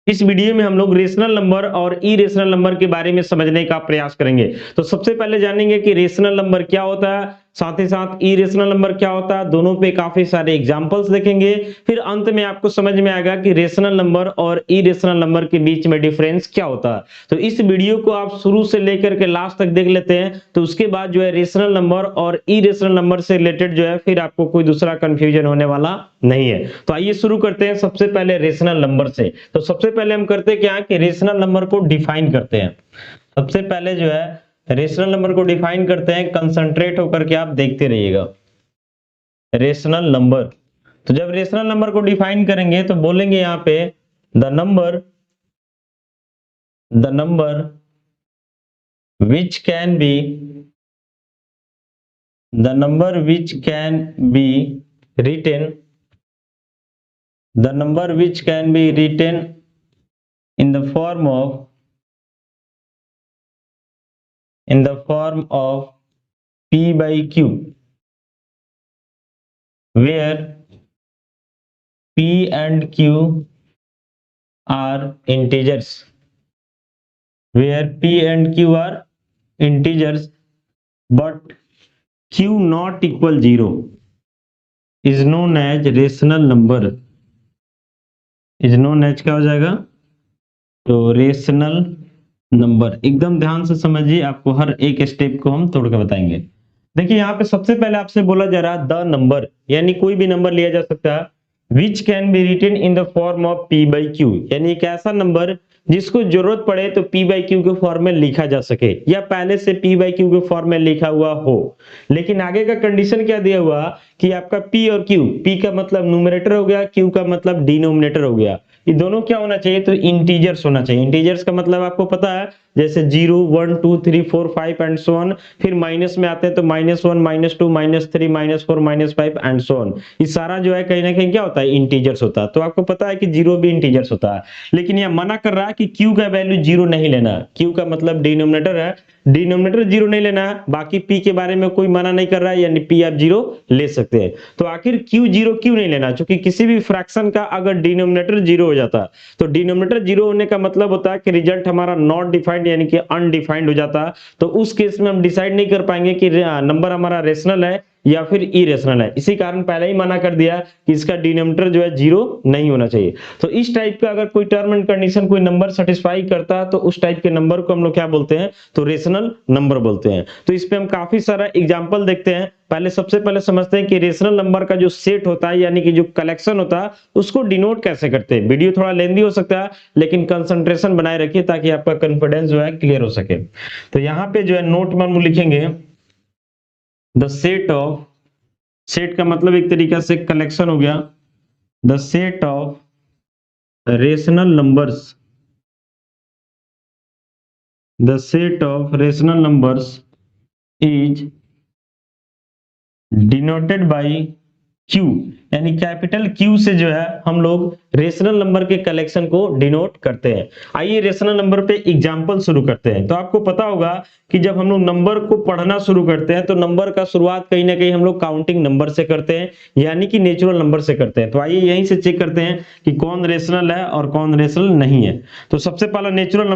इस वीडियो में हम लोग रेशनल नंबर और इरेशनल नंबर के बारे में समझने का प्रयास करेंगे। तो सबसे पहले जानेंगे कि रेशनल नंबर क्या होता है, साथ ही साथ इरेशनल नंबर क्या होता है, दोनों पे काफी सारे एग्जांपल्स देखेंगे। फिर अंत में आपको समझ में आएगा कि रेशनल नंबर और इरेशनल नंबर के बीच में डिफरेंस क्या होता है। तो इस वीडियो को आप शुरू से लेकर के लास्ट तक देख लेते हैं, तो उसके बाद जो है रेशनल नंबर और इरेशनल नंबर से रिलेटेड जो है फिर आपको कोई दूसरा कंफ्यूजन होने वाला नहीं है। तो आइए शुरू करते हैं सबसे पहले रेशनल नंबर से। तो सबसे पहले हम करते क्या कि रेशनल नंबर को डिफाइन करते हैं। सबसे पहले जो है रेशनल नंबर को डिफाइन करते हैं, कंसंट्रेट होकर के आप देखते रहिएगा। रेशनल नंबर, तो जब रेशनल नंबर को डिफाइन करेंगे तो बोलेंगे यहां पे the number which can be written in the form of P by Q, where P and Q are integers, but Q not equal 0 is known as rational number, क्या हो जाएगा? तो रेशनल नंबर। एकदम ध्यान से समझिए, आपको हर एक स्टेप को हम तोड़ के बताएंगे। देखिए यहाँ पे सबसे पहले आपसे बोला जा रहा है द नंबर, यानी कोई भी नंबर लिया जा सकता है, which can be written in the form of P by Q, यानी एक ऐसा नंबर जिसको जरूरत पड़े तो P by Q के फॉर्म में लिखा जा सके, या पहले से P by Q के फॉर्म में लिखा हुआ हो। लेकिन आगे का कंडीशन क्या दिया हुआ कि आपका P और Q, P का मतलब न्यूमरेटर हो गया, Q का मतलब डिनोमिनेटर हो गया। ये दोनों क्या होना चाहिए? तो इंटीजर्स होना चाहिए। इंटीजर्स का मतलब आपको पता है, जैसे 0, 1, 2, 3, 4, 5 एंड सो ऑन। फिर माइनस में आते हैं तो -1, -2, -3, -4, -5 एंड सो ऑन। ये सारा जो है कहीं ना कहीं क्या होता है? इंटीजर्स होता है। तो आपको पता है कि 0 भी इंटीजर्स होता है, लेकिन यह मना कर रहा है कि Q का वैल्यू 0 नहीं लेना। Q का मतलब डिनोमिनेटर है, डिनोमिनेटर 0 नहीं लेना है। बाकी P के बारे में कोई मना नहीं कर रहा है, यानी P आप 0 ले सकते हैं। तो आखिर Q 0 क्यों नहीं लेना? क्योंकि किसी भी फ्रैक्शन का अगर डिनोमिनेटर 0 हो जाता तो डिनोमिनेटर 0 होने का मतलब होता है कि रिजल्ट हमारा नॉट डिफाइंड यानी कि अनडिफाइंड हो जाता। तो उस केस में हम डिसाइड नहीं कर पाएंगे कि नंबर हमारा रेशनल है या फिर इरेशनल है। इसी कारण पहले ही मना कर दिया कि इसका डिनोमिनेटर जो है 0 नहीं होना चाहिए। तो इस टाइप का अगर कोई टर्म एंड कंडीशन कोई नंबर सेटिस्फाई करता है तो उस टाइप के नंबर को हम लोग क्या बोलते हैं? तो रेशनल नंबर बोलते हैं। तो इस पे हम काफी सारा एग्जांपल देखते हैं। पहले सबसे पहले समझते हैं कि रेशनल नंबर का जो सेट होता है, यानी कि जो कलेक्शन होता है, उसको डिनोट कैसे करते हैं। वीडियो थोड़ा लेंथी हो सकता है, लेकिन कंसंट्रेशन बनाए रखिए ताकि आपका कॉन्फिडेंस जो है क्लियर हो सके। तो यहाँ पे जो है नोट में हम लिखेंगे द सेट का मतलब एक तरीका से कलेक्शन हो गया। The set of rational numbers is denoted by Q, यानी कैपिटल Q से जो है हम लोग रेशनल नंबर के कलेक्शन को डिनोट करते हैं। आइए रेशनल नंबर पे एग्जांपल शुरू करते हैं। तो आपको पता होगा कि जब हम लोग नंबर को पढ़ना शुरू करते हैं तो नंबर का शुरुआत कहीं ना कहीं हम लोग काउंटिंग नंबर से करते हैं, यानी कि नेचुरल नंबर से करते हैं। तो आइए यहीं से चेक करते हैं कि कौन रेशनल है और कौन रेशनल नहीं है। तो सबसे पहला नेचुरल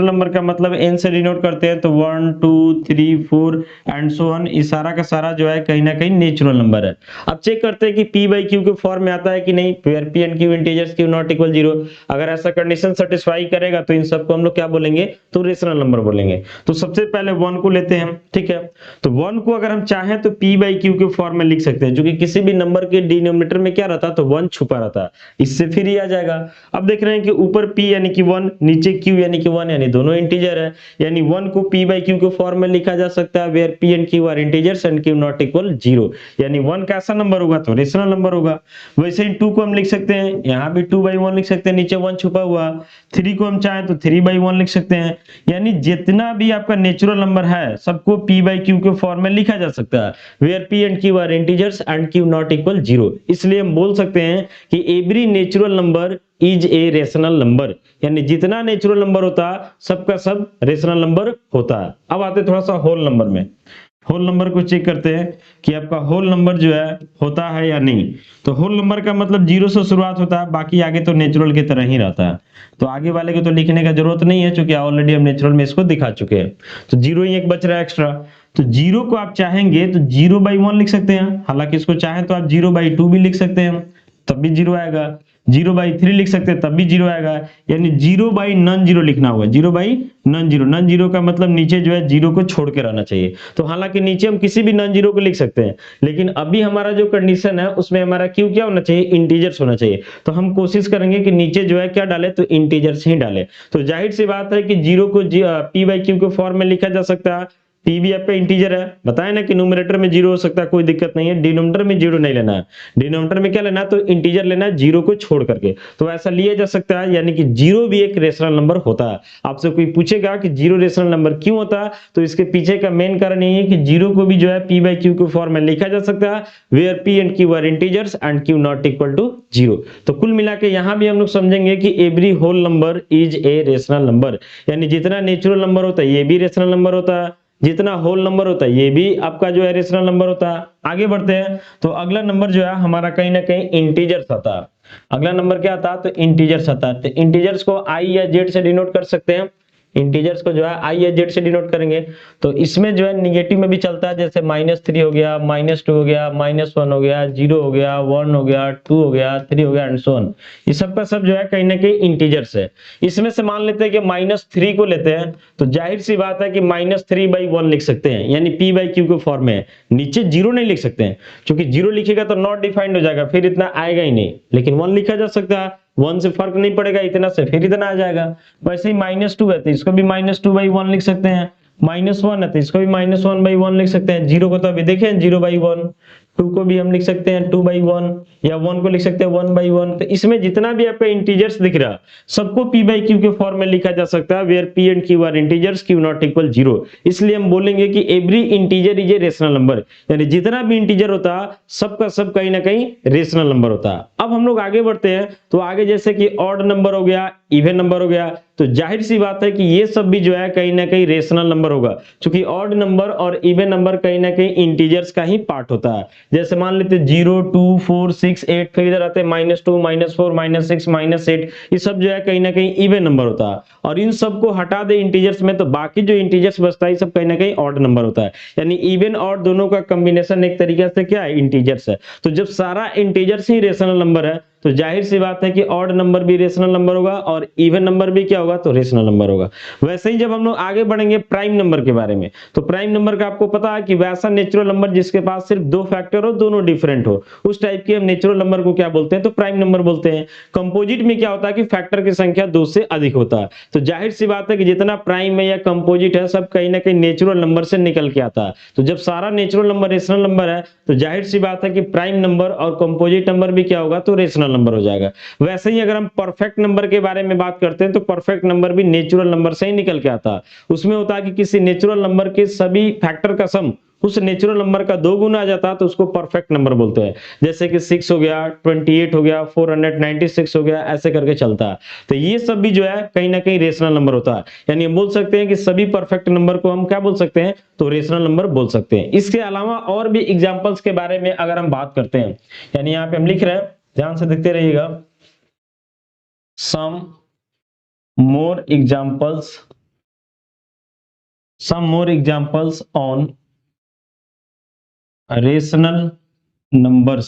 नंबर का मतलब n से डिनोट करते हैं। तो 1, 2, 3, 4 एंड सो ऑन, ये सारा का सारा जो है कहीं ना कहीं नेचुरल नंबर है। अब चेक करते हैं कि P by Q के फॉर्म में आता है कि नहीं। फिर P and Q integers, Q not equal 0। अगर ऐसा कंडीशन सेटिस्फाई करेगा तो इन सबको हम लोग क्या बोलेंगे? तो रेशनल नंबर बोलेंगे। तो सबसे पहले 1 को लेते हैं, ठीक है। तो 1 को अगर हम चाहें तो P by Q के फॉर्म में लिख सकते हैं, जो कि किसी भी नंबर के डिनोमिनेटर में क्या रहता? तो 1 छुपा रहता है। इससे फिर ही आ जाएगा। अब देख रहे हैं कि ऊपर P यानी कि 1, नीचे Q यानी कि 1, यानी दोनों इंटीजर है, यानी 1 को P by Q के फॉर्म में लिखा जा सकता है, where P and Q are integers and Q not equal 0, यानी 1 कैसा नंबर होगा? तो रेशनल नंबर होगा। वैसे ही 2 को हम लिख सकते हैं, यहाँ भी 2 by 1 लिख सकते हैं, नीचे 1 छुपा हुआ। 3 को हम चाहें तो 3 by 1 लिख सकते हैं, यानी जितना भी आपका नेचुरल नंबर है सबको P by Q के फॉर्म में लिखा जा सकता है, where P and Q are integers and Q not equal 0। इसलिए हम बोल सकते हैं कि every natural number is a rational number, यानी जितना नेचुरल नंबर होता है सबका सब रेशनल नंबर होता है। अब आते थोड़ा सा होल नंबर में। होल नंबर को चेक करते हैं कि आपका होल नंबर जो है होता है या नहीं। तो होल नंबर का मतलब 0 से शुरुआत होता है, बाकी आगे तो नेचुरल की तरह ही रहता है। तो आगे वाले को तो लिखने का जरूरत नहीं है, क्योंकि ऑलरेडी हम नेचुरल में इसको दिखा चुके हैं। तो 0 ही एक बच रहा है एक्स्ट्रा। तो 0 को आप चाहेंगे तो 0/1 लिख सकते हैं, हालांकि इसको चाहें तो आप 0/2 भी लिख सकते हैं, तब भी 0 आएगा। 0/3 लिख सकते हैं, तब भी 0 आएगा। यानी 0/non-0 लिखना होगा। 0/non-0, non-0 का मतलब नीचे जो है 0 को छोड़ के रहना चाहिए। तो हालांकि नीचे हम किसी भी non-0 को लिख सकते हैं, लेकिन अभी हमारा जो कंडीशन है उसमें हमारा क्यू क्या होना चाहिए, इंटीजर्स होना चाहिए। तो हम कोशिश करेंगे कि नीचे जो है क्या डाले, तो इंटीजर्स ही डाले। तो जाहिर सी बात है कि 0 को p/q के फॉर्म में लिखा जा सकता है। p भी आपका इंटीजर है, बताए ना कि न्यूमरेटर में 0 हो सकता है, कोई दिक्कत नहीं है। डिनोमिनेटर में 0 नहीं लेना है, डिनोमिनेटर में क्या लेना है, तो इंटीजर लेना है 0 को छोड़ करके। तो ऐसा लिया जा सकता है, यानी कि 0 भी एक रेशनल नंबर होता है। आपसे कोई पूछेगा कि 0 रेशनल नंबर क्यों होता है, तो इसके पीछे का मेन कारण यही है कि 0 को भी जो है p/q के फॉर्म में लिखा जा सकता है, where p and q are integers and q not equal to 0। तो कुल मिला के यहां भी हम लोग समझेंगे कि every whole number is a rational number, यानी जितना नेचुरल नंबर होता है ये भी रेशनल नंबर होता है, जितना होल नंबर होता है ये भी आपका जो है रेशनल नंबर होता है। आगे बढ़ते हैं, तो अगला नंबर जो है हमारा कहीं ना कहीं इंटीजर्स आता है। अगला नंबर क्या आता है, तो इंटीजर्स आता है। तो इंटीजर्स को आई या जेड से डिनोट कर सकते हैं। इंटीजर्स को जो है आई या जेड से डिनोट करेंगे। तो इसमें जो है निगेटिव में भी चलता है, जैसे -3 हो गया, -2 हो गया, -1 हो गया, 0 हो गया, 1 हो गया, 2 हो गया, 3 हो गया एंड सो ऑन। ये सब का सब जो है कहीं ना कहीं इंटीजर्स है। इसमें से मान लेते हैं कि -3 को लेते हैं, तो जाहिर सी बात है कि -3/1 लिख सकते हैं, यानी p/q के फॉर्म में। नीचे 0 नहीं लिख सकते हैं, क्योंकि 0 लिखेगा तो नॉट डिफाइंड हो जाएगा, फिर इतना आएगा ही नहीं। लेकिन 1 लिखा जा सकता है, 1 से फर्क नहीं पड़ेगा, इतना से फिर इतना आ जाएगा। वैसे ही -2 है तो इसको भी -2/1 लिख सकते हैं, -1 है तो इसको भी -1/1 लिख सकते हैं। 0 को तो अभी देखें 0/1, 2 को भी हम लिख सकते हैं 2/1, या 1 को लिख सकते हैं 1/1। तो इसमें जितना भी आपका इंटीजर्स दिख रहा है सबको p/q के फॉर्म में लिखा जा सकता है, where p and q are integers, q not equal 0। इसलिए हम बोलेंगे कि every integer is a rational number, यानी जितना भी इंटीजर होता है सबका सब कहीं ना कहीं रेशनल नंबर होता है। अब हम लोग आगे बढ़ते हैं, तो आगे जैसे कि ऑड नंबर हो गया, इवन नंबर हो गया, तो जाहिर सी बात है कि ये सब भी जो है कहीं ना कहीं रेशनल नंबर होगा, क्योंकि ऑड नंबर और इवन नंबर कहीं ना कहीं इंटीजर्स का ही पार्ट होता है। जैसे मान लेते 0, 2, 4, 6, 8, फिर इधर आते हैं -2, -4, -6, -8, ये सब जो है कहीं ना कहीं इवन नंबर होता है। और इन सबको हटा दे इंटीजर्स में, तो बाकी जो इंटीजर्स बचता है सब कहीं ना कहीं ऑड नंबर होता है। यानी इवन और दोनों का कॉम्बिनेशन एक तरीके से क्या है, इंटीजर्स है। तो जब सारा इंटीजर्स ही रेशनल नंबर है, तो जाहिर सी बात है कि ऑड नंबर भी रेशनल नंबर होगा और इवन नंबर भी क्या होगा, तो रेशनल नंबर होगा। वैसे ही जब हम लोग आगे बढ़ेंगे प्राइम नंबर के बारे में, तो प्राइम नंबर का आपको पता है कि वैसा नेचुरल नंबर जिसके पास सिर्फ 2 फैक्टर हो, दोनों डिफरेंट हो, उस टाइप के हम नेचुरल नंबर को क्या बोलते हैं, तो प्राइम नंबर बोलते हैं। कंपोजिट में क्या होता है कि फैक्टर की संख्या 2 से अधिक होता है। तो जाहिर सी बात है कि जितना प्राइम है या कंपोजिट है सब कहीं ना कहीं नेचुरल नंबर से निकल के आता है। तो जब सारा नेचुरल नंबर रेशनल नंबर है, तो जाहिर सी बात है कि प्राइम नंबर और कंपोजिट नंबर भी क्या होगा, तो रेशनल नंबर हो जाएगा। वैसे ही अगर हम परफेक्ट नंबर के बारे में बात करते हैं, तो परफेक्ट नंबर भी नेचुरल नंबर से ही निकल के आता है। उसमें होता है कि किसी नेचुरल नंबर के सभी फैक्टर का सम उस नेचुरल नंबर का 2 गुना आ जाता है, तो उसको परफेक्ट नंबर बोलते हैं। जैसे कि 6 हो गया, 28 हो गया, 496 हो गया, ऐसे करके चलता है। तो ये सब भी जो है कहीं ना कहीं रेशनल नंबर होता है। यानी हम बोल सकते हैं कि सभी परफेक्ट नंबर को हम क्या बोल सकते हैं, तो रेशनल नंबर बोल सकते हैं। इसके अलावा और भी एग्जांपल्स के बारे में अगर हम बात करते हैं, यानी यहाँ पे हम लिख रहे हैं, ध्यान से देखते रहिएगा, some more examples on rational numbers।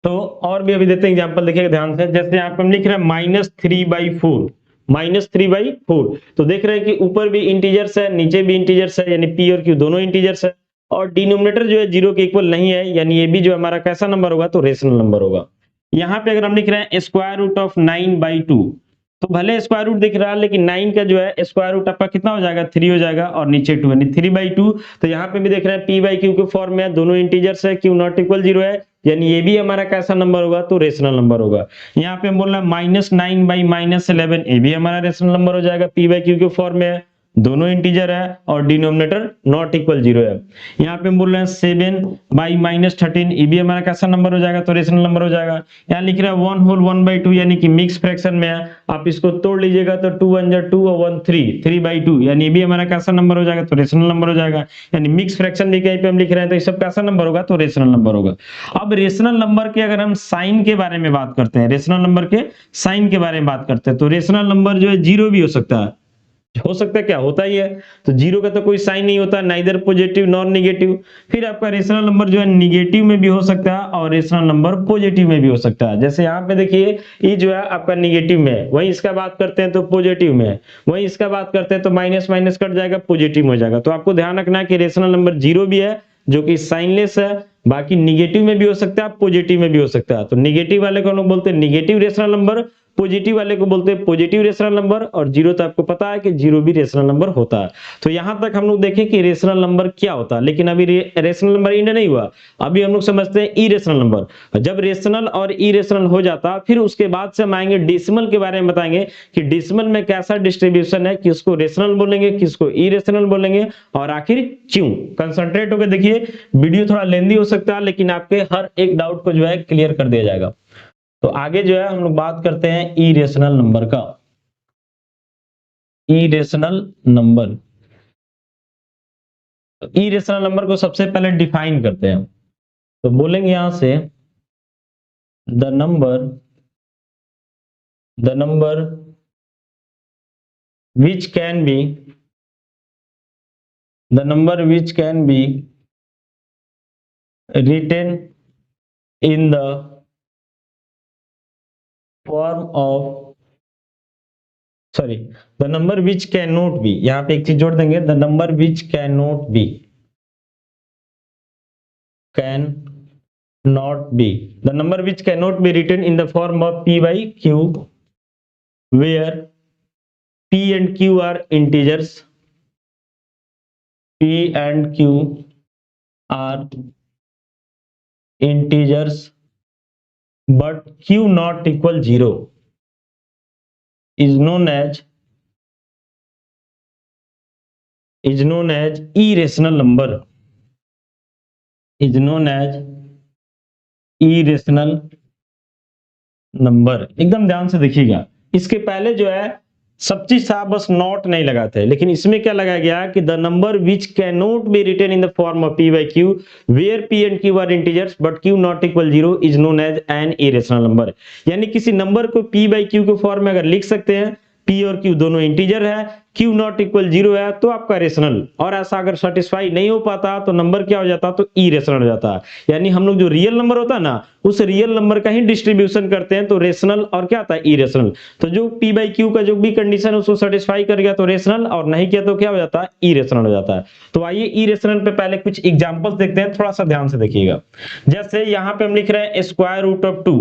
तो और भी अभी देते हैं एग्जांपल, देखिएगा ध्यान से। जैसे यहाँ पे हम लिख रहे हैं -3/4, -3/4। तो देख रहे हैं कि ऊपर भी इंटीजर्स है, नीचे भी इंटीजर्स है, यानी p और q दोनों इंटीजर्स है। और डिनोमिनेटर जो है 0 के इक्वल नहीं है, यानी ये भी जो हमारा कैसा नंबर होगा, तो रेशनल नंबर होगा। यहाँ पे अगर हम लिख रहे हैं स्क्वायर रूट ऑफ 9/2, तो भले स्क्वायर रूट दिख रहा है, लेकिन 9 का जो है स्क्वायर रूट आपका कितना हो जाएगा, 3 हो जाएगा, और नीचे 2 यानी 3/2। तो यहाँ पे भी देख रहे हैं p/q के फॉर्म में, दोनों इंटीजर्स है, q नॉट इक्वल 0 है, यानी ये भी हमारा कैसा नंबर होगा, तो रेशनल नंबर होगा। यहाँ पे हम बोल रहे हैं -9/-11, ये भी हमारा रेशनल नंबर हो जाएगा, p/q के फॉर्म में है। दोनों इंटीजर है और डिनोमिनेटर नॉट इक्वल 0 है। यहाँ पे हम बोल रहे हैं 7/-13, ये भी हमारा कैसा नंबर हो जाएगा, तो रेशनल नंबर हो जाएगा। यहाँ लिख रहा है 1 होल 1/2 यानी कि मिक्स फ्रैक्शन में है, आप इसको तोड़ लीजिएगा तो 2 1 2 और 1 3/2 यानी ये भी हमारा कैसा नंबर हो जाएगा, तो रेशनल नंबर हो जाएगा। यानी मिक्स फ्रैक्शन भी कहीं पे हम लिख रहे हैं तो ये सब कैसा नंबर होगा, तो रेशनल नंबर होगा। अब रेशनल नंबर के अगर हम साइन के बारे में बात करते हैं, रेशनल नंबर के साइन के बारे में बात करते हैं, तो रेशनल नंबर जो है 0 भी हो सकता है, क्या होता ही है। तो 0 का तो कोई साइन नहीं होता, नाइदर पॉजिटिव नॉर नेगेटिव। फिर आपका रेशनल नंबर जो है निगेटिव में भी हो सकता है और रेशनल नंबर पॉजिटिव में भी हो सकता है। जैसे यहाँ पे देखिए ये जो है आपका निगेटिव में है, वहीं इसका बात करते हैं तो पॉजिटिव में है, वहीं इसका बात करते हैं तो माइनस माइनस कट जाएगा, पॉजिटिव हो जाएगा। तो आपको ध्यान रखना है कि रेशनल नंबर 0 भी है जो कि साइनलेस है, बाकी निगेटिव में भी हो सकता है, पॉजिटिव में भी हो सकता है। तो निगेटिव वाले को हम लोग बोलते हैं निगेटिव रेशनल नंबर, पॉजिटिव वाले को बोलते हैं पॉजिटिव रेशनल नंबर, और 0 तो आपको पता है कि 0 भी रेशनल नंबर होता है। तो यहां तक हम लोग देखें कि रेशनल नंबर क्या होता है, लेकिन अभी रेशनल नंबर इंड नहीं हुआ, अभी हम लोग समझते हैं इरेशनल नंबर। जब रेशनल और इरेशनल हो जाता फिर उसके बाद से हम आएंगे डेसिमल के बारे में बताएंगे कि डेसिमल में कैसा डिस्ट्रीब्यूशन है, किसको रेशनल बोलेंगे, किसको इरेशनल बोलेंगे और आखिर क्यों। कंसंट्रेट होकर देखिए, वीडियो थोड़ा लेंदी हो सकता है लेकिन आपके हर एक डाउट को जो है क्लियर कर दिया जाएगा। तो आगे जो है हम लोग बात करते हैं इरेशनल नंबर का। इरेशनल नंबर, इरेशनल नंबर को सबसे पहले डिफाइन करते हैं, तो बोलेंगे यहां से the number which can be written in the form of the number which cannot be, यहां पे एक चीज जोड़ देंगे, the number which cannot be, the number which cannot be written in the form of p by q where p and q are integers, p and q are integers but q not equal 0 is known as irrational number, एकदम ध्यान से देखिएगा। इसके पहले जो है सब चीज था, बस नॉट नहीं लगाते, लेकिन इसमें क्या लगाया गया कि the number which can not be written in the form of p by q where p and q are integers but q not equal 0 is known as an irrational number. यानी किसी नंबर को p by q के form में अगर लिख सकते हैं, p और q दोनों इंटीजर है, q नॉट इक्वल 0 है, तो आपका रेशनल। और ऐसा अगर सेटिस्फाई नहीं हो पाता तो नंबर क्या हो जाता, तो इरेशनल हो जाता है। यानी हम लोग जो रियल नंबर होता है ना, उस रियल नंबर का ही डिस्ट्रीब्यूशन करते हैं, तो रेशनल और क्या आता है, इरेशनल। तो जो p by q का जो भी कंडीशन उसको सेटिस्फाई कर गया तो रेशनल, और नहीं किया तो क्या हो जाता है, इरेशनल हो जाता है। तो आइए इरेशनल पे पहले कुछ एग्जांपल्स देखते हैं, थोड़ा सा ध्यान से देखिएगा। जैसे यहाँ पे हम लिख रहे हैं स्क्वायर रूट ऑफ 2,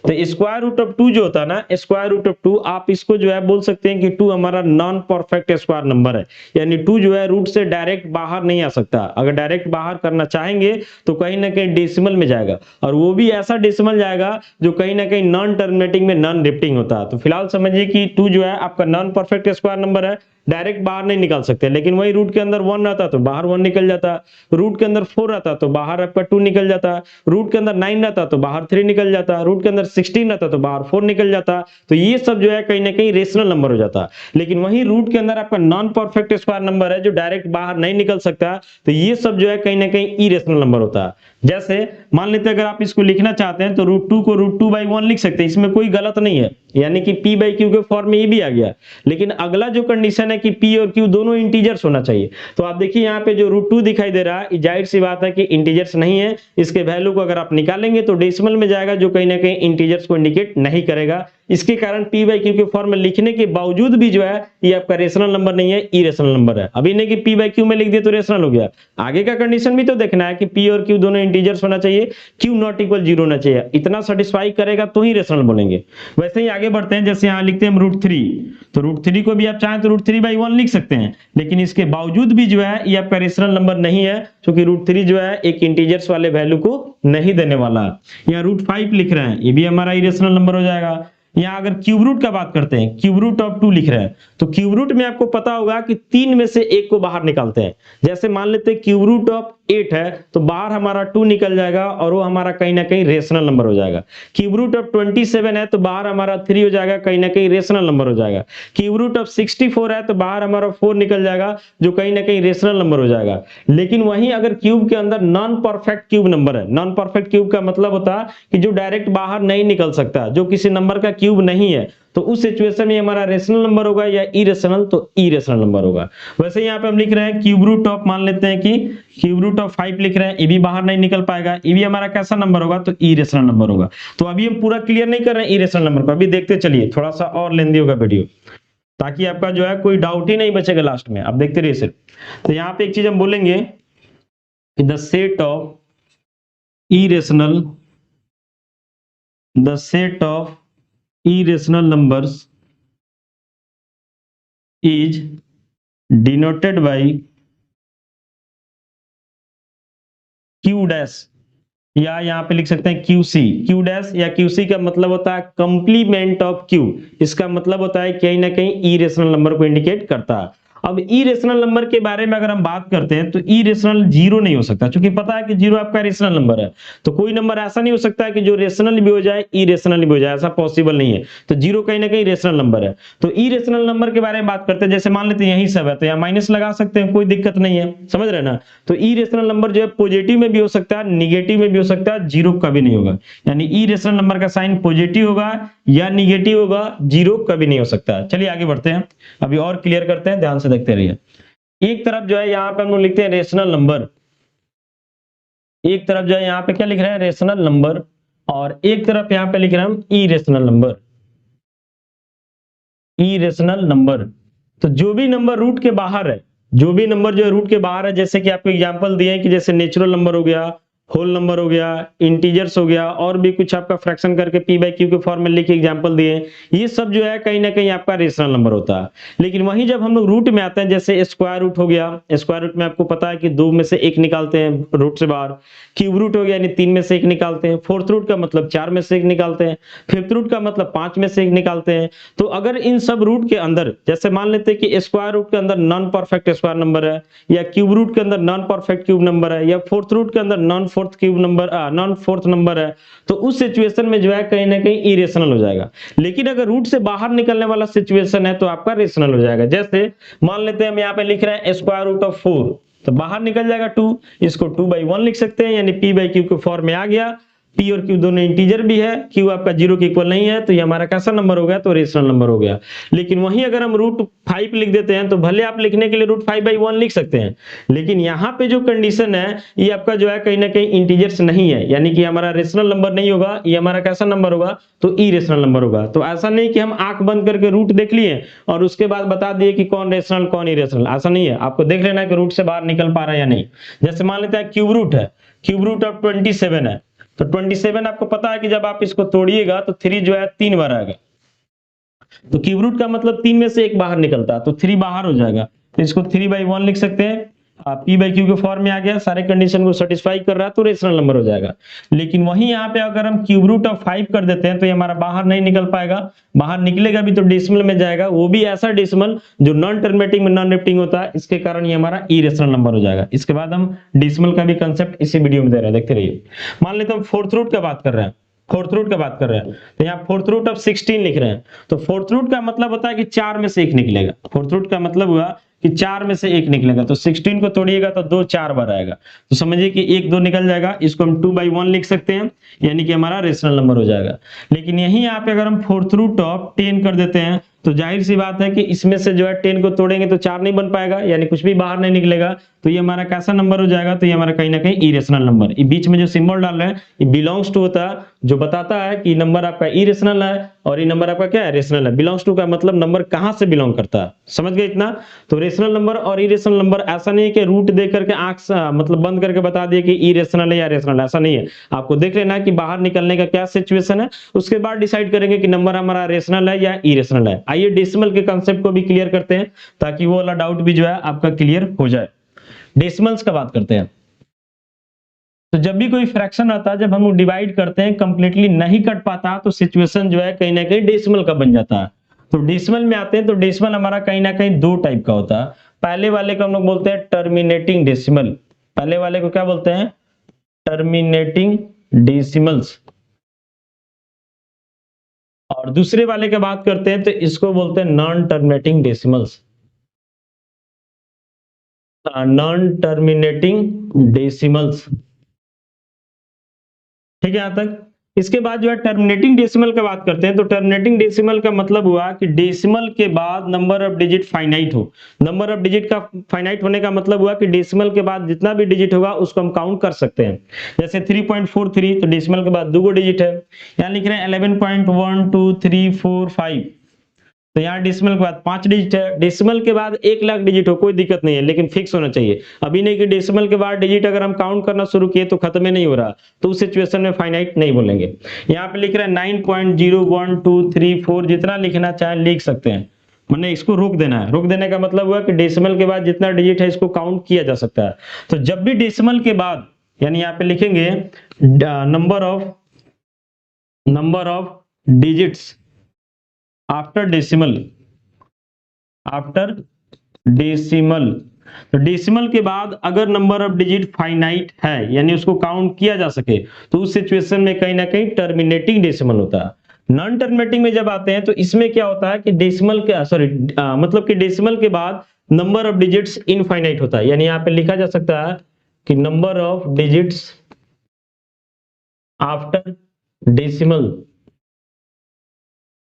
तो स्क्वायर रूट ऑफ 2 जो होता है ना, स्क्वायर रूट ऑफ 2 आप इसको जो है बोल सकते हैं कि 2 हमारा नॉन परफेक्ट स्क्वायर नंबर है। यानी 2 जो है रूट से डायरेक्ट बाहर नहीं आ सकता, अगर डायरेक्ट बाहर करना चाहेंगे तो कहीं ना कहीं डेसिमल में जाएगा, और वो भी ऐसा डेसिमल जाएगा जो कहीं ना कहीं नॉन टर्मिनेटिंग में नॉन रिपीटिंग होता है। तो फिलहाल समझिए कि 2 जो है आपका नॉन परफेक्ट स्क्वायर नंबर है, डायरेक्ट बाहर नहीं निकाल सकते, लेकिन वही रूट के अंदर 1 रहता तो बाहर 1 निकल जाता, रूट के अंदर 4 रहता तो बाहर आपका 2 निकल जाता, रूट के अंदर 9 रहता तो बाहर 3 निकल जाता, रूट के अंदर 16 रहता तो बाहर 4 निकल जाता। तो ये सब जो है कहीं ना कहीं रेशनल नंबर हो जाता। लेकिन वही रूट के अंदर आपका नॉन परफेक्ट स्क्वायर नंबर है जो डायरेक्ट बाहर नहीं निकल सकता, तो ये सब जो है कहीं ना कहीं इरेशनल नंबर होता है। जैसे मान लेते हैं अगर आप इसको लिखना चाहते हैं तो √2 को √2/1 लिख सकते हैं, इसमें कोई गलत नहीं है, यानी कि p by q के फॉर्म में ये भी आ गया। लेकिन अगला जो कंडीशन है कि p और q दोनों इंटीजर्स होना चाहिए। तो आप देखिए यहाँ पे जो √2 दिखाई दे रहा है, जाहिर सी बात है कि इंटीजर्स नहीं है, इसके वैल्यू को अगर आप निकालेंगे तो डेसिमल में जाएगा, जो कहीं ना कहीं इंटीजर्स को इंडिकेट नहीं करेगा। इसके कारण p by q के फॉर्म में लिखने के बावजूद भी जो है ये आपका रेशनल नंबर नहीं है, इरेशनल नंबर है। अभी नहीं कि p by q में लिख दिए तो रेशनल हो गया, आगे का कंडीशन भी तो देखना है कि p और q दोनों इंटीजर्स होना चाहिए, q नॉट इक्वल 0 होना चाहिए। इतना सेटिस्फाई करेगा तो ही रेशनल बोलेंगे। वैसे ही आगे बढ़ते हैं, जैसे यहाँ लिखते हैं √3, तो √3 को भी आप चाहें तो √3/1 लिख सकते हैं, लेकिन इसके बावजूद भी जो है ये आपका रेशनल नंबर नहीं है, क्योंकि √3 जो है एक इंटीजर्स वाले वैल्यू को नहीं देने वाला। यहाँ √5 लिख रहे हैं, ये भी हमारा इरेशनल नंबर हो जाएगा। यहाँ अगर क्यूब रूट का बात करते हैं, क्यूब रूट ऑफ 2 लिख रहे हैं, तो क्यूब रूट में आपको पता होगा कि 3 में से 1 को बाहर निकालते हैं। जैसे मान लेते हैं क्यूब रूट ऑफ 8 है, तो बाहर हमारा 2 निकल जाएगा और वो हमारा कहीं ना कहीं रेशनल नंबर हो जाएगा। क्यूब रूट ऑफ 27 है, तो बाहर हमारा 3 हो जाएगा, कहीं ना कहीं रेशनल नंबर हो जाएगा। क्यूब रूट ऑफ 64 है, तो बाहर हमारा 4 निकल जाएगा, जो कहीं ना कहीं रेशनल नंबर हो जाएगा। लेकिन वहीं अगर क्यूब के अंदर नॉन परफेक्ट क्यूब नंबर है, नॉन परफेक्ट क्यूब का मतलब होता है कि जो डायरेक्ट बाहर नहीं निकल सकता, जो किसी नंबर का क्यूब नहीं है, तो उस सिचुएशन में हमारा रेशनल नंबर होगा या इरेशनल, तो इरेशनल नंबर होगा। वैसे यहाँ पे हम लिख रहे हैं क्यूब रूट ऑफ, मान लेते हैं कि क्यूब रूट ऑफ 5 लिख रहे हैं, ये भी बाहर नहीं निकल पाएगा, ये भी हमारा कैसा नंबर होगा, तो इरेशनल नंबर होगा। तो अभी हम पूरा क्लियर नहीं कर रहे हैं इरेशनल नंबर को, अभी देखते चलिए, थोड़ा सा और लेंदी होगा वीडियो, ताकि आपका जो है कोई डाउट ही नहीं बचेगा लास्ट में, आप देखते रहिए सिर्फ। तो यहाँ पे एक चीज हम बोलेंगे, the set of irrational, the set of irrational numbers is denoted by q dash, या यहाँ पे लिख सकते हैं QC। Q डैश या QC का मतलब होता है कंप्लीमेंट ऑफ Q, इसका मतलब होता है कहीं ना कहीं इरेशनल नंबर को इंडिकेट करता है। अब इरेशनल नंबर के बारे में अगर हम बात करते हैं, तो इरेशनल जीरो नहीं हो सकता, क्योंकि पता है कि जीरो आपका रेशनल नंबर है। तो कोई नंबर ऐसा नहीं हो सकता है कि जो रेशनल भी हो जाए इरेशनल भी हो जाए, ऐसा पॉसिबल नहीं है। तो जीरो कहीं ना कहीं रेशनल नंबर है। तो इरेशनल नंबर के बारे में बात करते हैं, जैसे मान लेते हैं यही सब है, तो यहाँ माइनस लगा सकते हैं, कोई दिक्कत नहीं है, समझ रहे ना। तो इरेशनल नंबर जो है पॉजिटिव में भी हो सकता है, निगेटिव में भी हो सकता है, जीरो कभी नहीं होगा। यानी इरेशनल नंबर का साइन पॉजिटिव होगा या निगेटिव होगा, जीरो कभी नहीं हो सकता। चलिए आगे बढ़ते हैं, अभी और क्लियर करते हैं, ध्यान से देखते रहिए। एक तरफ जो है यहाँ पे हम लोग लिखते हैं रेशनल नंबर, एक तरफ जो है यहाँ पे क्या लिख रहे हैं, रेशनल नंबर, और एक तरफ यहाँ पे लिख रहे हैं हम इरेशनल नंबर, इरेशनल नंबर। तो जो भी नंबर रूट के बाहर है, जो भी नंबर जो है रूट के बाहर है, जैसे कि आपको एग्जांपल दिए हैं कि जैसे नेचुरल नंबर हो गया, होल नंबर हो गया, इंटीजर्स हो गया, और भी कुछ आपका फ्रैक्शन करके p बाई क्यू के फॉर्म में लिख के एग्जांपल दिए, ये सब जो है कहीं ना कहीं आपका रेशनल नंबर होता है। लेकिन वहीं जब हम लोग रूट में आते हैं, जैसे स्क्वायर रूट हो गया, स्क्वायर रूट में आपको पता है कि 2 में से 1 निकालते हैं रूट से बाहर, क्यूब रूट हो गया यानी 3 में से 1 निकालते हैं, फोर्थ रूट का मतलब 4 में से 1 निकालते हैं, फिफ्थ रूट का मतलब 5 में से 1 निकालते हैं। तो अगर इन सब रूट के अंदर, जैसे मान लेते हैं कि स्क्वायर रूट के अंदर नॉन परफेक्ट स्क्वायर नंबर है, या क्यूब रूट के अंदर नॉन परफेक्ट क्यूब नंबर है, या फोर्थ रूट के अंदर non fourth cube number, non fourth number है, तो उस सिचुएशन में जो है कहीं ना कहीं इरेशनल हो जाएगा। लेकिन अगर रूट से बाहर निकलने वाला सिचुएशन है, तो आपका रेशनल हो जाएगा। जैसे मान लेते हैं हम यहाँ पे लिख रहे हैं स्क्वायर रूट ऑफ 4, तो बाहर निकल जाएगा 2, इसको 2/1 लिख सकते हैं, यानी p बाई क्यू के फॉर्म में आ गया। p और q दोनों इंटीजर भी है, q आपका 0 के इक्वल नहीं है, तो ये हमारा कैसा नंबर हो गया, तो रेशनल नंबर हो गया। लेकिन वहीं अगर हम रूट 5 लिख देते हैं, तो भले आप लिखने के लिए रूट 5/1 लिख सकते हैं, लेकिन यहाँ पे जो कंडीशन है, ये आपका जो है कहीं ना कहीं इंटीजर्स नहीं है, यानी कि हमारा रेशनल नंबर नहीं होगा, ये हमारा कैसा नंबर होगा, तो इरेशनल नंबर होगा। तो ऐसा नहीं कि हम आंख बंद करके रूट देख लिए और उसके बाद बता दिए कि कौन रेशनल कौन इरेशनल, ऐसा नहीं है। आपको देख लेना है कि रूट से बाहर निकल पा रहा है या नहीं। जैसे मान लेते हैं क्यूब रूट है, क्यूब रूट ऑफ 27 है, तो 27 आपको पता है कि जब आप इसको तोड़िएगा तो 3 जो है 3 बार आएगा, तो क्यूब रूट का मतलब 3 में से 1 बाहर निकलता है, तो 3 बाहर हो जाएगा, तो इसको 3/1 लिख सकते हैं। p बाई क्यू के फॉर्म में आ गया, सारे कंडीशन को सेटिस्फाई कर रहा है, तो रेशनल नंबर हो जाएगा। लेकिन वहीं यहाँ पे अगर हम क्यूब रूट ऑफ 5 कर देते हैं, तो ये हमारा बाहर नहीं निकल पाएगा, बाहर निकलेगा भी तो डेसिमल में जाएगा, वो भी ऐसा डेसिमल जो नॉन टर्मिनेटिंग में नॉन रिपीटिंग होता है, इसके कारण ये हमारा इरेशनल नंबर हो जाएगा। इसके बाद हम डेसिमल का भी कंसेप्ट इसी वीडियो में दे रहे हैं, देखते रहिए। मान लेते हम फोर्थ रूट का बात कर रहे हैं, फोर्थ रूट का बात कर रहे हैं, तो यहाँ फोर्थ रूट ऑफ 16 लिख रहे हैं, तो फोर्थ रूट का मतलब होता है कि 4 में से 1 निकलेगा। फोर्थ रूट का मतलब हुआ कि 4 में से 1 निकलेगा, तो 16 को तोड़िएगा तो 2 4 बार आएगा, तो समझिए कि 1 2 निकल जाएगा, इसको हम 2/1 लिख सकते हैं, यानी कि हमारा रेशनल नंबर हो जाएगा। लेकिन यहीं यहाँ पे अगर हम फोर्थ रूट ऑफ 10 कर देते हैं, तो जाहिर सी बात है कि इसमें से जो है 10 को तोड़ेंगे तो 4 नहीं बन पाएगा, यानी कुछ भी बाहर नहीं निकलेगा, तो ये हमारा कैसा नंबर हो जाएगा, तो ये हमारा कहीं ना कहीं इरेशनल नंबर। ये बीच में जो सिंबल डाल रहे हैं, ये बिलोंग्स टू होता है, जो बताता है कि नंबर आपका इरेशनल है और ये नंबर आपका क्या है, रेशनल है। बिलोंग्स टू का मतलब नंबर कहां से बिलोंग करता है, समझ गए इतना। तो रेशनल नंबर और इरेशनल नंबर ऐसा नहीं है कि रूट देख करके आंख मतलब बंद करके बता दिए कि इरेशनल है या रेशनल, ऐसा नहीं है। आपको देख लेना है कि बाहर निकलने का क्या सिचुएशन है, उसके बाद डिसाइड करेंगे कि नंबर हमारा रेशनल है या इरेशनल है। आइए डेसिमल के कंसेप्ट को भी क्लियर करते हैं, ताकि वो वाला डाउट भी जो है आपका क्लियर हो जाए। डेसिमल्स का बात करते हैं। तो जब भी कोई फ्रैक्शन आता है, जब हम लोग डिवाइड करते हैं कंप्लीटली नहीं कट पाता, तो सिचुएशन जो है कहीं ना कहीं डेसिमल का बन जाता है। तो डेसिमल में आते हैं तो डेसिमल हमारा कहीं ना कहीं दो टाइप का होता है। पहले वाले को हम लोग बोलते हैं टर्मिनेटिंग डेसिमल। पहले वाले को क्या बोलते हैं? Terminating decimals. और दूसरे वाले की बात करते हैं तो इसको बोलते हैं non terminating decimals. Non terminating decimals. ठीक है यहां तक। इसके बाद जो है टर्मिनेटिंग डेसिमल की बात करते हैं, तो टर्मिनेटिंग डेसिमल का मतलब हुआ कि डेसिमल के बाद नंबर ऑफ डिजिट फाइनाइट हो। नंबर ऑफ डिजिट का फाइनाइट होने का मतलब हुआ कि डेसिमल के बाद जितना भी डिजिट होगा उसको हम काउंट कर सकते हैं। जैसे 3.43, तो डेसिमल के बाद दो डिजिट है। यहाँ लिख रहे हैं 11.123455, तो यहाँ डेसिमल के बाद 5 डिजिट है। डेसिमल के बाद 1 लाख डिजिट हो कोई दिक्कत नहीं है, लेकिन फिक्स होना चाहिए। अभी नहीं कि डेसिमल के बाद डिजिट अगर हम काउंट करना शुरू किए तो खत्म ही नहीं हो रहा, तो उस सिचुएशन में फाइनाइट नहीं बोलेंगे। यहाँ पे लिख रहे हैं 9.01234, जितना लिखना चाहे लिख सकते हैं, मैंने इसको रोक देना है। रोक देने का मतलब हुआ कि डेसिमल के बाद जितना डिजिट है इसको काउंट किया जा सकता है। तो जब भी डेसिमल के बाद, यानी यहाँ पे लिखेंगे number of digits after decimal, तो डेसिमल के बाद अगर नंबर ऑफ डिजिट फाइनाइट है, यानी उसको काउंट किया जा सके, तो उस सिचुएशन में कहीं ना कहीं टर्मिनेटिंग डेसिमल होता है। नॉन टर्मिनेटिंग में जब आते हैं तो इसमें क्या होता है कि डेसिमल के मतलब कि डेसिमल के बाद नंबर ऑफ डिजिट्स इनफाइनाइट होता है। यानी यहाँ पे लिखा जा सकता है कि number of digits after decimal,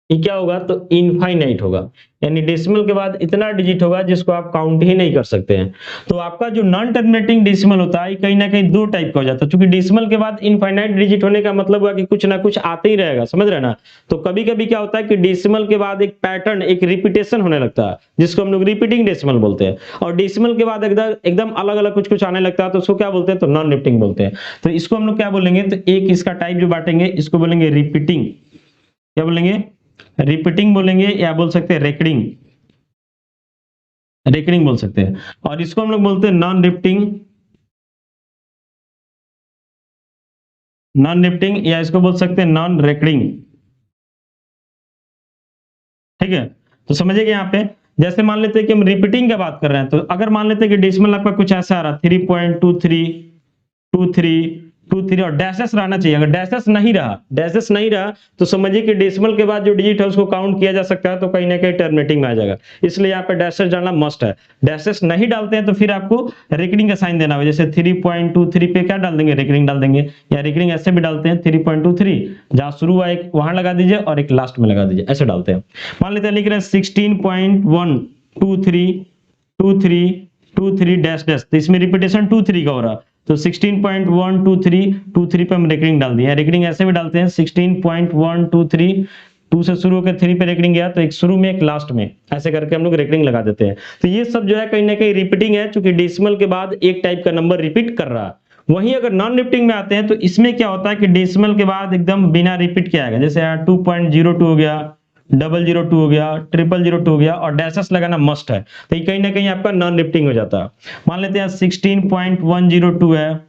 ये क्या होगा? तो इनफाइनाइट होगा। यानी डेसिमल के बाद इतना डिजिट होगा जिसको आप काउंट ही नहीं कर सकते हैं। तो आपका जो नॉन टर्मिनेटिंग डेसिमल होता है कहीं ना कहीं दो टाइप का हो जाता है। क्योंकि डेसिमल के बाद इनफाइनाइट डिजिट होने का मतलब हुआ कि कुछ ना कुछ आते ही रहेगा, समझ रहे ना। तो कभी कभी क्या होता है कि डेसिमल के बाद एक पैटर्न, एक रिपीटेशन होने लगता है, जिसको हम लोग रिपीटिंग डेसिमल बोलते हैं। और डेसिमल के बाद एकदम अलग अलग कुछ कुछ आने लगता है, तो उसको क्या बोलते हैं? तो नॉन रिपीटिंग बोलते हैं। तो इसको हम लोग क्या बोलेंगे? तो एक इसका टाइप जो बांटेंगे इसको बोलेंगे रिपीटिंग। क्या बोलेंगे? रिपीटिंग बोलेंगे, या बोल सकते हैं रेकरिंग बोल सकते हैं। और इसको हम लोग बोलते हैं नॉन रिपीटिंग, या इसको बोल सकते हैं नॉन रेकरिंग। ठीक है, तो समझिए यहाँ पे जैसे मान लेते हैं कि हम रिपीटिंग की बात कर रहे हैं, तो अगर मान लेते हैं कि डेसिमल आपका कुछ ऐसा आ रहा 3.2323 और डैशेस रहना चाहिए। अगर डैशेस नहीं रहा तो समझिए कि डेसिमल के बाद जो डिजिट है उसको काउंट किया जा सकता है, तो कहीं ना कहीं टर्मिनेटिंग में आ जाएगा। इसलिए यहाँ पे डैशेस डालना मस्ट है। डैशेस नहीं डालते हैं तो फिर आपको रेकरिंग का साइन देना होगा। जैसे 3.23 पे क्या डाल देंगे? रेकरिंग डाल देंगे। या रेकरिंग ऐसे भी डालते हैं 3.23, जहां शुरू हुआ एक वहां लगा दीजिए और एक लास्ट में लगा दीजिए, ऐसे डालते हैं। मान लेते हैं लिख रहे हैं 16.12323 डैश डैश, तो इसमें रिपीटेशन 23 का हो रहा, तो 16.123 पे हम रेकरिंग डाल दिए। रेकरिंग ऐसे भी डालते हैं 16.123, 2 से शुरू होकर 3 पे रेकरिंग गया, तो एक शुरू में एक लास्ट में, ऐसे करके हम लोग रेकरिंग लगा देते हैं। तो ये सब जो है कहीं ना कहीं रिपीटिंग है, क्योंकि डेसिमल के बाद एक टाइप का नंबर रिपीट कर रहा है। वहीं अगर नॉन रिपीटिंग में आते हैं तो इसमें क्या होता है कि डेसिमल के बाद एकदम बिना रिपीट के आएगा। जैसे यहाँ 2.02 हो गया, 002 हो गया, 0002 हो गया, और डैशेस लगाना मस्ट है। तो ये कहीं ना कहीं आपका नॉन रिपीटिंग हो जाता है। मान लेते हैं 16.102 है,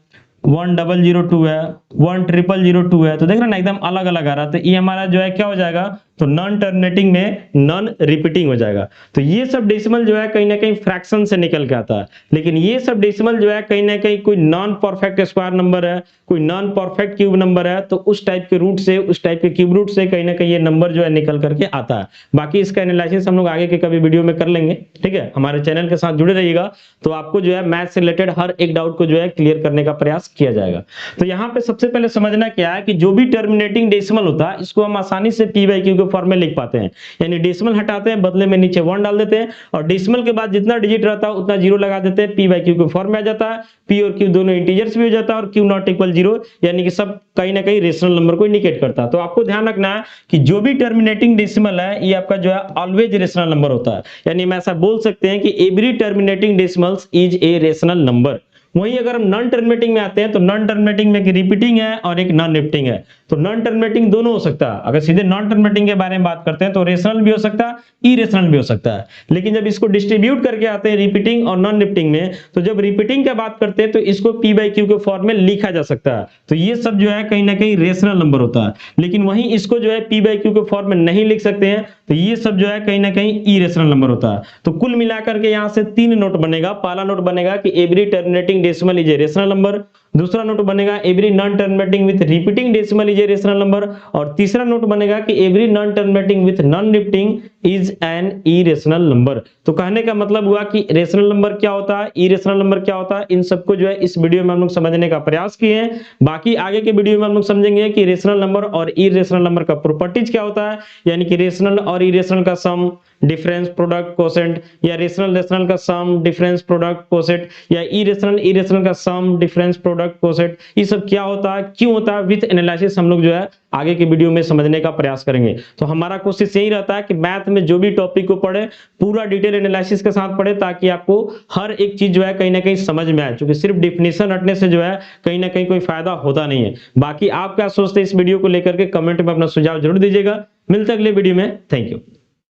1002 है, 1002 है, तो देख रहे ना एकदम अलग अलग आ रहा है। तो ये हमारा जो है क्या हो जाएगा? तो नॉन टर्मिनेटिंग में नॉन रिपीटिंग हो जाएगा। तो ये सब डेसिमल जो है कहीं ना कहीं फ्रैक्शन से निकल के आता है। लेकिन ये सब डेसिमल जो है कहीं ना कहीं कोई नॉन परफेक्ट स्क्वायर नंबर है, कोई नॉन परफेक्ट क्यूब नंबर है, तो उस टाइप के रूट से, उस टाइप के क्यूब रूट से कहीं ना कहीं ये नंबर जो है निकल करके आता है। बाकी इसका एनालिसिस हम लोग आगे के कभी वीडियो में कर लेंगे। ठीक है, हमारे चैनल के साथ जुड़े रहिएगा, तो आपको जो है मैथ से रिलेटेड हर एक डाउट को जो है क्लियर करने का प्रयास किया जाएगा। तो यहाँ पे सबसे पहले समझना क्या है कि जो भी टर्मिनेटिंग डेसिमल होता है इसको हम आसानी से पी बाई क्यू के फॉर्म में लिख पाते हैं। यानी डेसिमल हटाते हैं, बदले में नीचे 1 डाल देते हैं, और डेसिमल के बाद जितना डिजिट रहता है उतना 0 लगा देते हैं, पी बाई क्यू के फॉर्म में आ जाता है। पी और क्यू दोनों इंटीजर्स भी हो जाता है, और क्यू नॉट इक्वल 0, यानी कि सब कहीं ना कहीं रेशनल नंबर को इंडिकेट करता है। तो आपको ध्यान रखना है कि जो भी टर्मिनेटिंग डेसिमल है ये आपका जो है ऑलवेज रेशनल नंबर होता है। यानी हम ऐसा बोल सकते हैं कि every terminating decimals is a rational number. वहीं अगर हम नॉन टर्मिनेटिंग में आते हैं तो नॉन टर्मिनेटिंग में एक रिपीटिंग है और एक नॉन रिपीटिंग है। तो नॉन टर्मिनेटिंग दोनों हो सकता है। अगर सीधे नॉन टर्मिनेटिंग के बारे में बात करते हैं तो रेशनल भी हो सकता है, इरेशनल भी हो सकता है। लेकिन जब इसको डिस्ट्रीब्यूट करके आते हैं रिपीटिंग और नॉन रिपीटिंग में, तो जब रिपीटिंग की बात करते हैं तो इसको पी बाई क्यू के फॉर्म में लिखा जा सकता है। तो ये सब जो है कहीं ना कहीं रेशनल नंबर होता है। लेकिन वहीं इसको जो है पी बाई क्यू के फॉर्म में नहीं लिख सकते हैं, तो ये सब जो है कहीं ना कहीं इरेशनल नंबर होता है। तो कुल मिलाकर के यहां से 3 नोट बनेगा। पहला नोट बनेगा कि every terminating decimal is a rational number. दूसरा नोट बनेगा every non terminating with repeating decimal is a rational number. और तीसरा नोट बनेगा कि every non terminating with non repeating is an irrational number. तो कहने का मतलब हुआ कि रेशनल नंबर क्या होता है, इरेशनल नंबर क्या होता है, इन सबको जो है इस वीडियो में हम लोग समझने का प्रयास किए हैं। बाकी आगे के वीडियो में हम लोग समझेंगे कि रेशनल नंबर और इरेशनल नंबर का प्रॉपर्टीज क्या होता है, यानी कि रेशनल और इरेशनल का सम, डिफरेंस, प्रोडक्ट, कोसेंट, या रेशनल रेशनल का सम, डिफरेंस, प्रोडक्ट, कोसेंट, या इरेशनल इरेशनल का सम, डिफरेंस, प्रोडक्ट, कोसेंट, ये सब क्या होता है, क्यों होता है, विथ एनालिसिस हम लोग जो है आगे के वीडियो में समझने का प्रयास करेंगे। तो हमारा कोशिश यही रहता है कि मैथ में जो भी टॉपिक को पढ़े पूरा डिटेल एनालिसिस के साथ पढ़े, ताकि आपको हर एक चीज जो है कहीं ना कहीं समझ में आए। क्योंकि सिर्फ डिफिनेशन रटने से जो है कहीं ना कहीं कोई फायदा होता नहीं है। बाकी आप क्या सोचते हैं इस वीडियो को लेकर के कमेंट में अपना सुझाव जरूर दीजिएगा। मिलते हैं अगले वीडियो में। Thank you.